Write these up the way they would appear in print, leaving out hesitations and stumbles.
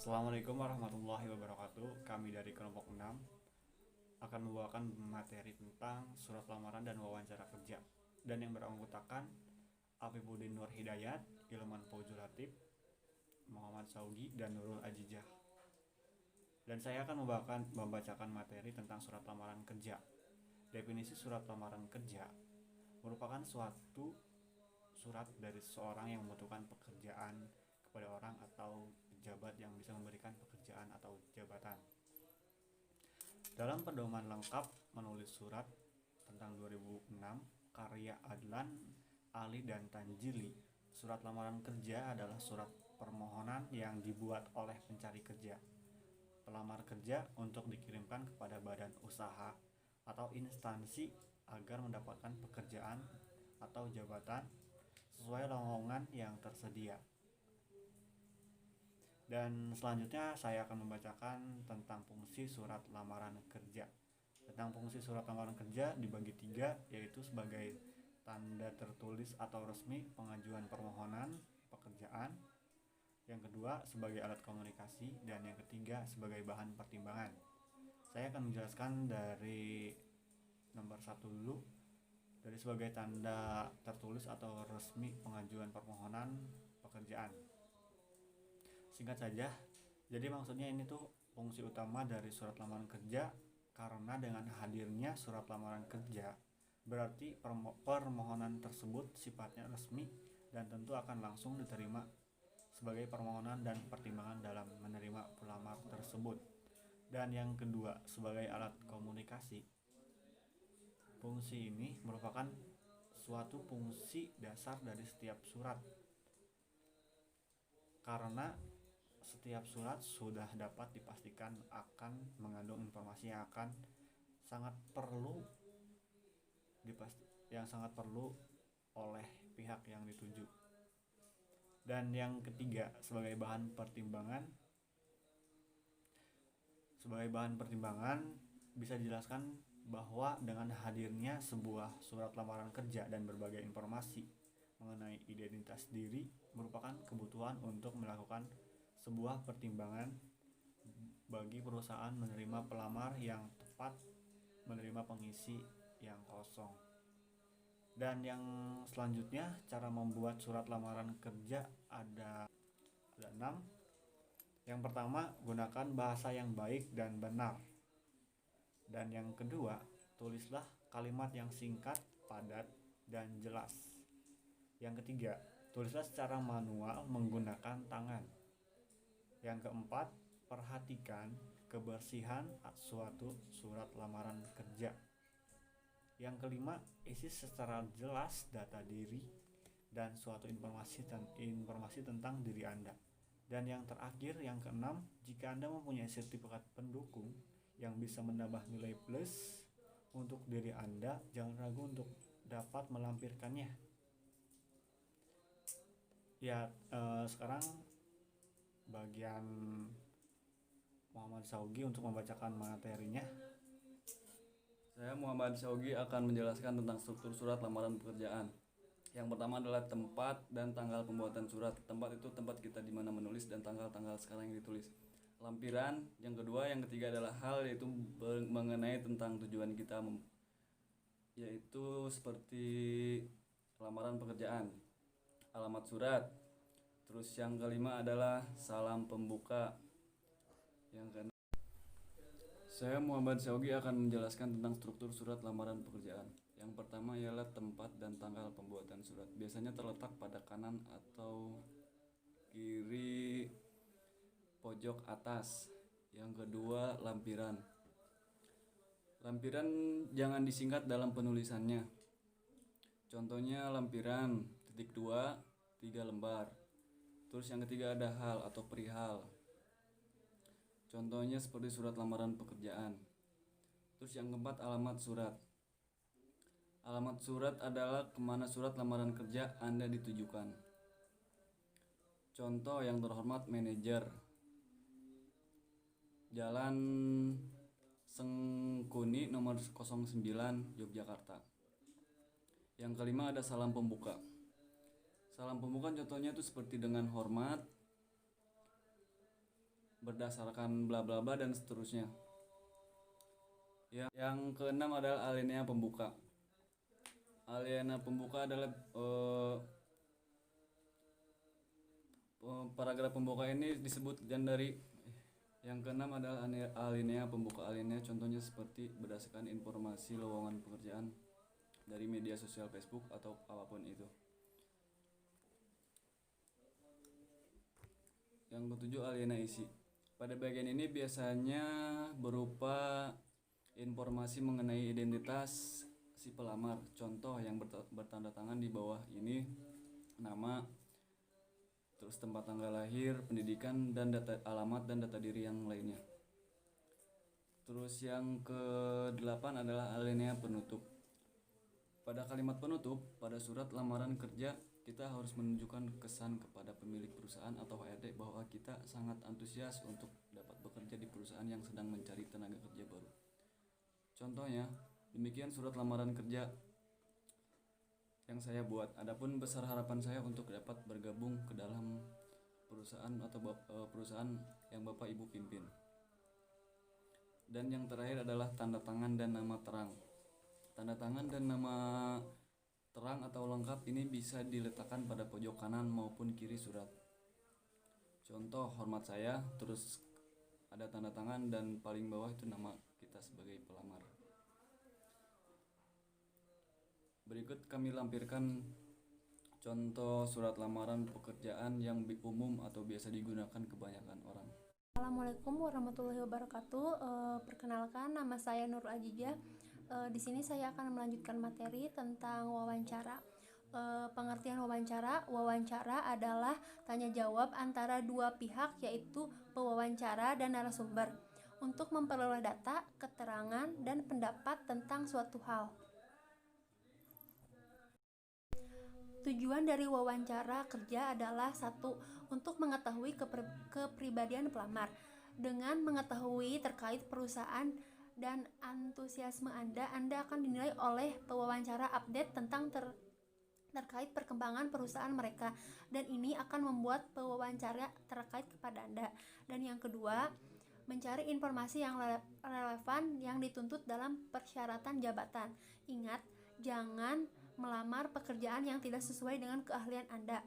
Assalamualaikum warahmatullahi wabarakatuh. Kami dari kelompok 6 akan membawakan materi tentang surat lamaran dan wawancara kerja. Dan yang beranggotakan Afifuddin Nur Hidayat, Ilman Fauzul Latif, Muhammad Saugi, dan Nurul Ajijah. Dan saya akan membacakan materi tentang surat lamaran kerja. Definisi surat lamaran kerja merupakan suatu surat dari seseorang yang membutuhkan pekerjaan kepada orang atau pejabat yang bisa memberikan pekerjaan atau jabatan. Dalam pedoman lengkap menulis surat tentang 2006 karya Adlan, Ali, dan Tanjili, surat lamaran kerja adalah surat permohonan yang dibuat oleh pencari kerja, pelamar kerja untuk dikirimkan kepada badan usaha atau instansi agar mendapatkan pekerjaan atau jabatan sesuai lowongan yang tersedia. Dan selanjutnya saya akan membacakan tentang fungsi surat lamaran kerja. Tentang fungsi surat lamaran kerja dibagi 3, yaitu sebagai tanda tertulis atau resmi pengajuan permohonan pekerjaan, yang kedua sebagai alat komunikasi, dan yang ketiga sebagai bahan pertimbangan. Saya akan menjelaskan dari nomor 1 dulu, dari sebagai tanda tertulis atau resmi pengajuan permohonan pekerjaan. Singkat saja, jadi maksudnya ini tuh fungsi utama dari surat lamaran kerja, karena dengan hadirnya surat lamaran kerja berarti permohonan tersebut sifatnya resmi dan tentu akan langsung diterima sebagai permohonan dan pertimbangan dalam menerima pelamar tersebut. Dan yang kedua, sebagai alat komunikasi. Fungsi ini merupakan suatu fungsi dasar dari setiap surat, karena setiap surat sudah dapat dipastikan akan mengandung informasi yang sangat perlu oleh pihak yang dituju. Dan yang ketiga, sebagai bahan pertimbangan. Sebagai bahan pertimbangan bisa dijelaskan bahwa dengan hadirnya sebuah surat lamaran kerja dan berbagai informasi mengenai identitas diri merupakan kebutuhan untuk melakukan sebuah pertimbangan bagi perusahaan menerima pelamar yang tepat menerima pengisi yang kosong. Dan yang selanjutnya, cara membuat surat lamaran kerja ada 6. Yang pertama, gunakan bahasa yang baik dan benar. Dan yang kedua, tulislah kalimat yang singkat, padat, dan jelas. Yang ketiga, tulislah secara manual menggunakan tangan. Yang keempat, perhatikan kebersihan suatu surat lamaran kerja. Yang kelima, isi secara jelas data diri dan suatu informasi tentang diri Anda. Dan yang terakhir, yang keenam, jika Anda mempunyai sertifikat pendukung yang bisa menambah nilai plus untuk diri Anda, jangan ragu untuk dapat melampirkannya. Sekarang bagian Muhammad Saugi untuk membacakan materinya. Saya Muhammad Saugi akan menjelaskan tentang struktur surat lamaran pekerjaan. Yang pertama adalah tempat dan tanggal pembuatan surat. Tempat itu tempat kita di mana menulis, dan tanggal sekarang yang ditulis. Lampiran, yang kedua, yang ketiga adalah hal, yaitu mengenai tentang tujuan kita, yaitu seperti lamaran pekerjaan, alamat surat. Terus yang kelima adalah salam pembuka. Yang keenam, saya Muhammad Saugi akan menjelaskan tentang struktur surat lamaran pekerjaan. Yang pertama ialah tempat dan tanggal pembuatan surat. Biasanya terletak pada kanan atau kiri pojok atas. Yang kedua, lampiran. Lampiran jangan disingkat dalam penulisannya. Contohnya lampiran (2) 3 lembar. Terus yang ketiga ada hal atau perihal. Contohnya seperti surat lamaran pekerjaan. Terus yang keempat, alamat surat. Alamat surat adalah kemana surat lamaran kerja Anda ditujukan. Contoh yang terhormat manajer, Jalan Sengkuni nomor 09 Yogyakarta. Yang kelima ada salam pembuka. Salam pembuka contohnya itu seperti dengan hormat, berdasarkan bla bla bla dan seterusnya. Yang keenam adalah alinea pembuka. Alinea pembuka adalah paragraf pembuka ini disebut dan dari yang keenam adalah alinea pembuka. Alinea contohnya seperti berdasarkan informasi lowongan pekerjaan dari media sosial Facebook atau apapun itu. Yang ketujuh, alinea isi. Pada bagian ini biasanya berupa informasi mengenai identitas si pelamar. Contoh yang bertanda tangan di bawah ini: nama, terus tempat tanggal lahir, pendidikan, dan data alamat dan data diri yang lainnya. Terus yang ke-8 adalah alinea penutup. Pada kalimat penutup, pada surat lamaran kerja, kita harus menunjukkan kesan kepada pemilik perusahaan atau HRD bahwa kita sangat antusias untuk dapat bekerja di perusahaan yang sedang mencari tenaga kerja baru. Contohnya, demikian surat lamaran kerja yang saya buat. Adapun besar harapan saya untuk dapat bergabung ke dalam perusahaan atau perusahaan yang Bapak Ibu pimpin. Dan yang terakhir adalah tanda tangan dan nama terang. Tanda tangan dan nama terang atau lengkap ini bisa diletakkan pada pojok kanan maupun kiri surat. Contoh, hormat saya, terus ada tanda tangan, dan paling bawah itu nama kita sebagai pelamar. Berikut kami lampirkan contoh surat lamaran pekerjaan yang umum atau biasa digunakan kebanyakan orang. Assalamualaikum warahmatullahi wabarakatuh. Perkenalkan, nama saya Nur Ajijah. Di sini saya akan melanjutkan materi tentang wawancara. Pengertian wawancara. Wawancara adalah tanya jawab antara dua pihak, yaitu pewawancara dan narasumber, untuk memperoleh data, keterangan, dan pendapat tentang suatu hal. Tujuan dari wawancara kerja adalah: 1. Untuk mengetahui kepribadian pelamar. Dengan mengetahui terkait perusahaan dan antusiasme Anda akan dinilai oleh pewawancara update tentang terkait perkembangan perusahaan mereka, dan ini akan membuat pewawancara terkait kepada Anda. Dan yang kedua, mencari informasi yang relevan yang dituntut dalam persyaratan jabatan. Ingat, jangan melamar pekerjaan yang tidak sesuai dengan keahlian Anda.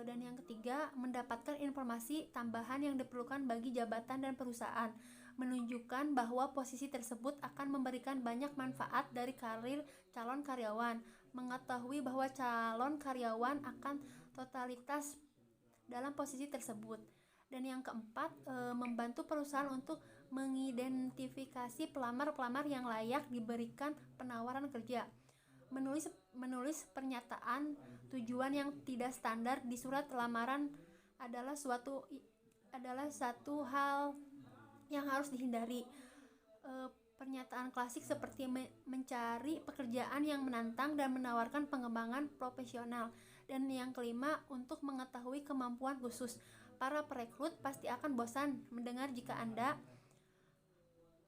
Dan yang ketiga, mendapatkan informasi tambahan yang diperlukan bagi jabatan dan perusahaan, menunjukkan bahwa posisi tersebut akan memberikan banyak manfaat dari karir calon karyawan, mengetahui bahwa calon karyawan akan totalitas dalam posisi tersebut. Dan yang keempat, membantu perusahaan untuk mengidentifikasi pelamar-pelamar yang layak diberikan penawaran kerja. Menulis pernyataan tujuan yang tidak standar di surat lamaran adalah satu hal yang harus dihindari. Pernyataan klasik seperti mencari pekerjaan yang menantang dan menawarkan pengembangan profesional. Dan yang kelima, untuk mengetahui kemampuan khusus. Para perekrut pasti akan bosan mendengar jika Anda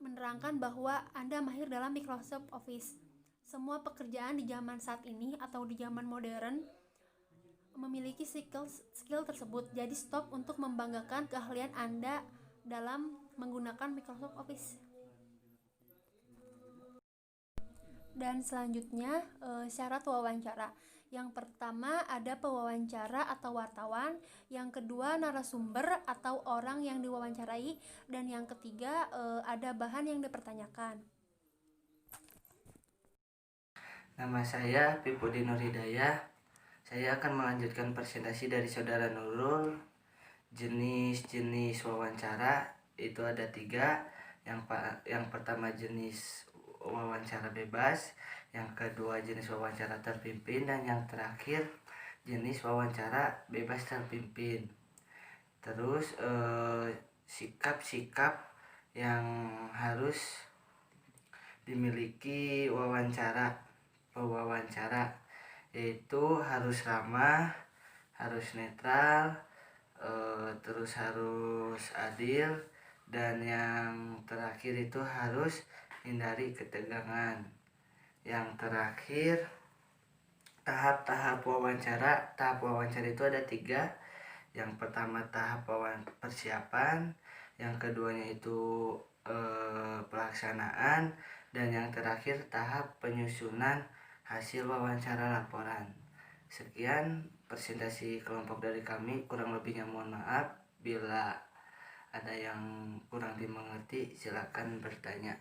menerangkan bahwa Anda mahir dalam Microsoft Office. Semua pekerjaan di zaman saat ini atau di zaman modern memiliki skill tersebut. Jadi stop untuk membanggakan keahlian Anda dalam menggunakan Microsoft Office. Dan selanjutnya, syarat wawancara. Yang pertama ada pewawancara atau wartawan, yang kedua narasumber atau orang yang diwawancarai, dan yang ketiga ada bahan yang dipertanyakan. Nama saya Pipudi Nur Hidayah. Saya akan melanjutkan presentasi dari Saudara Nurul. Jenis-jenis wawancara itu ada 3. Yang pertama jenis wawancara bebas, yang kedua jenis wawancara terpimpin, dan yang terakhir jenis wawancara bebas terpimpin. Terus sikap-sikap yang harus dimiliki pewawancara, yaitu harus ramah, harus netral, terus harus adil, dan yang terakhir itu harus hindari ketegangan. Yang terakhir, tahap wawancara itu ada 3. Yang pertama tahap persiapan, yang keduanya itu pelaksanaan, dan yang terakhir tahap penyusunan hasil wawancara laporan. Sekian presentasi kelompok dari kami, kurang lebihnya mohon maaf. Bila ada yang kurang dimengerti silakan bertanya.